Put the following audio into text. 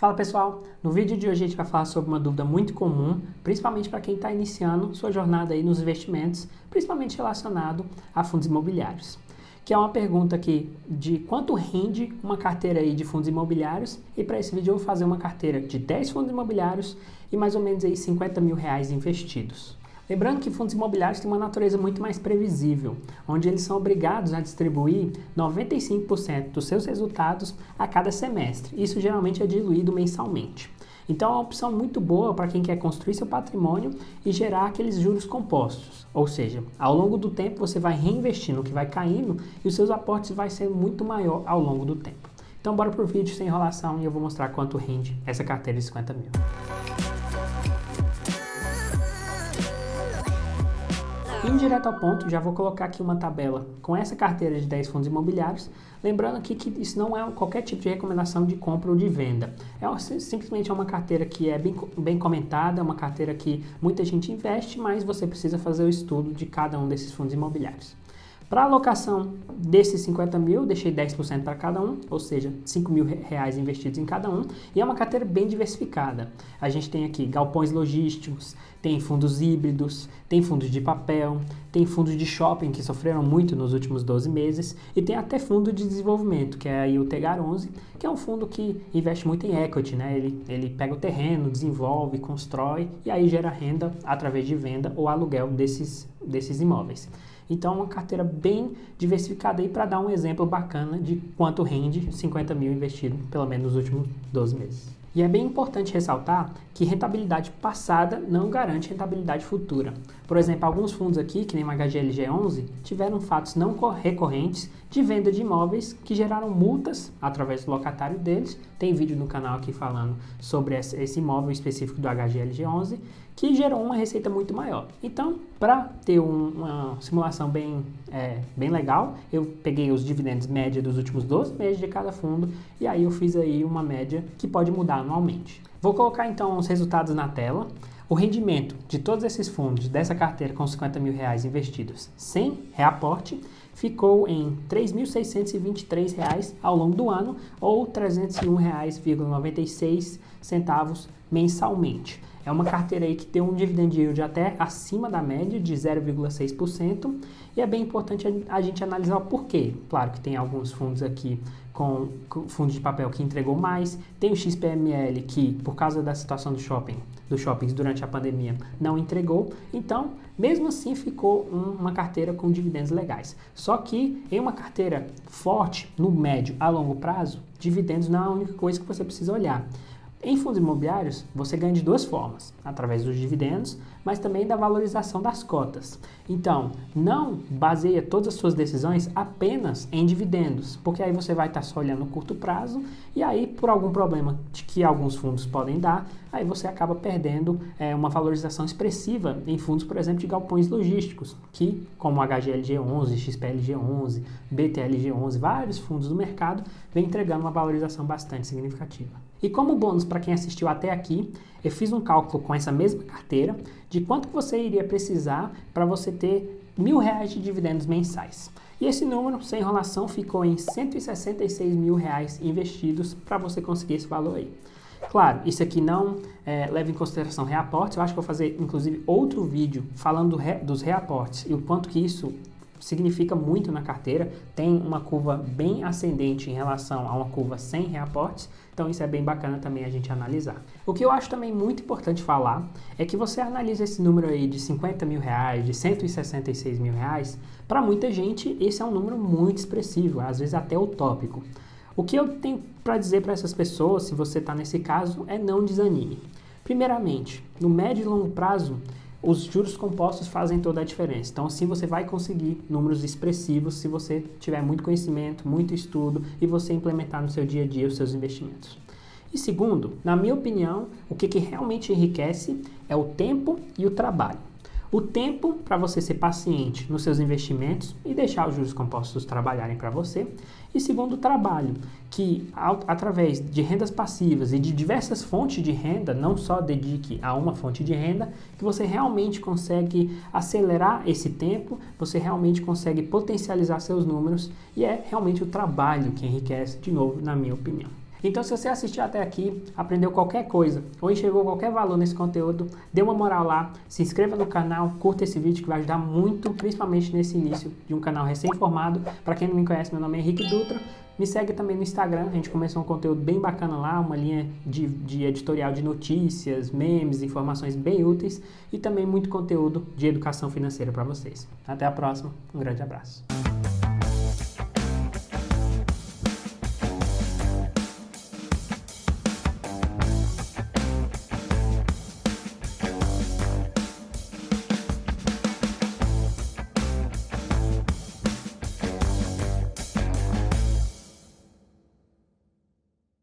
Fala pessoal, no vídeo de hoje a gente vai falar sobre uma dúvida muito comum, principalmente para quem está iniciando sua jornada aí nos investimentos, principalmente relacionado a fundos imobiliários, que é uma pergunta aqui de quanto rende uma carteira aí de fundos imobiliários, e para esse vídeo eu vou fazer uma carteira de 10 fundos imobiliários e mais ou menos aí R$50 mil investidos. Lembrando que fundos imobiliários têm uma natureza muito mais previsível, onde eles são obrigados a distribuir 95% dos seus resultados a cada semestre. Isso geralmente é diluído mensalmente. Então é uma opção muito boa para quem quer construir seu patrimônio e gerar aqueles juros compostos. Ou seja, ao longo do tempo você vai reinvestindo o que vai caindo e os seus aportes vai ser muito maior ao longo do tempo. Então bora pro vídeo sem enrolação e eu vou mostrar quanto rende essa carteira de 50 mil. Indo direto ao ponto, já vou colocar aqui uma tabela com essa carteira de 10 fundos imobiliários, lembrando aqui que isso não é qualquer tipo de recomendação de compra ou de venda, simplesmente é uma carteira que é bem comentada, uma carteira que muita gente investe, mas você precisa fazer o estudo de cada um desses fundos imobiliários. Para a alocação desses 50 mil, deixei 10% para cada um, ou seja, R$5 mil investidos em cada um, e é uma carteira bem diversificada. A gente tem aqui galpões logísticos, tem fundos híbridos, tem fundos de papel, tem fundos de shopping que sofreram muito nos últimos 12 meses, e tem até fundo de desenvolvimento, que é aí o TEGAR11, que é um fundo que investe muito em equity, né? Ele pega o terreno, desenvolve, constrói, e aí gera renda através de venda ou aluguel desses imóveis. Então, uma carteira bem diversificada aí para dar um exemplo bacana de quanto rende 50 mil investido, pelo menos nos últimos 12 meses. E é bem importante ressaltar que rentabilidade passada não garante rentabilidade futura. Por exemplo, alguns fundos aqui, que nem o HGLG11, tiveram fatos não recorrentes de venda de imóveis que geraram multas através do locatário deles. Tem vídeo no canal aqui falando sobre esse imóvel específico do HGLG11, que gerou uma receita muito maior. Então, para ter uma simulação bem legal, eu peguei os dividendos média dos últimos 12 meses de cada fundo e aí eu fiz aí uma média que pode mudar anualmente. Vou colocar então os resultados na tela. O rendimento de todos esses fundos dessa carteira com 50 mil investidos sem reaporte ficou em R$ 3.623 ao longo do ano, ou R$ 301,96 mensalmente. É uma carteira aí que tem um dividend yield até acima da média de 0,6% e é bem importante a gente analisar o porquê. Claro que tem alguns fundos aqui com fundo de papel que entregou mais, tem o XPML que, por causa da situação dos shoppings durante a pandemia, não entregou, então, mesmo assim, ficou uma carteira com dividendos legais. Só que, em uma carteira forte, no médio a longo prazo, dividendos não é a única coisa que você precisa olhar. Em fundos imobiliários, você ganha de duas formas, através dos dividendos, mas também da valorização das cotas. Então, não baseia todas as suas decisões apenas em dividendos, porque aí você vai estar só olhando no curto prazo e aí, por algum problema que alguns fundos podem dar, aí você acaba perdendo uma valorização expressiva em fundos, por exemplo, de galpões logísticos, que, como HGLG11, XPLG11, BTLG11, vários fundos do mercado, vem entregando uma valorização bastante significativa. E como bônus para quem assistiu até aqui, eu fiz um cálculo com essa mesma carteira de quanto você iria precisar para você ter R$1.000 de dividendos mensais. E esse número, sem enrolação, ficou em R$166 mil investidos para você conseguir esse valor aí. Claro, isso aqui não leva em consideração reaportes. Eu acho que vou fazer, inclusive, outro vídeo falando dos reaportes e o quanto que isso significa muito na carteira. Tem uma curva bem ascendente em relação a uma curva sem reaportes, então isso é bem bacana também a gente analisar. O que eu acho também muito importante falar é que você analisa esse número aí de 50 mil reais, de 166 mil reais, para muita gente esse é um número muito expressivo, às vezes até utópico. O que eu tenho para dizer para essas pessoas, se você está nesse caso, é não desanime. Primeiramente, no médio e longo prazo, os juros compostos fazem toda a diferença. Então, assim, você vai conseguir números expressivos se você tiver muito conhecimento, muito estudo e você implementar no seu dia a dia os seus investimentos. E segundo, na minha opinião, o que realmente enriquece é o tempo e o trabalho. O tempo para você ser paciente nos seus investimentos e deixar os juros compostos trabalharem para você. E segundo, o trabalho, que através de rendas passivas e de diversas fontes de renda, não só dedique a uma fonte de renda, que você realmente consegue acelerar esse tempo, você realmente consegue potencializar seus números e é realmente o trabalho que enriquece, de novo, na minha opinião. Então, se você assistiu até aqui, aprendeu qualquer coisa ou enxergou qualquer valor nesse conteúdo, dê uma moral lá, se inscreva no canal, curta esse vídeo que vai ajudar muito, principalmente nesse início de um canal recém-formado. Para quem não me conhece, meu nome é Henrique Dutra. Me segue também no Instagram, a gente começou um conteúdo bem bacana lá, uma linha de editorial de notícias, memes, informações bem úteis e também muito conteúdo de educação financeira para vocês. Até a próxima, um grande abraço.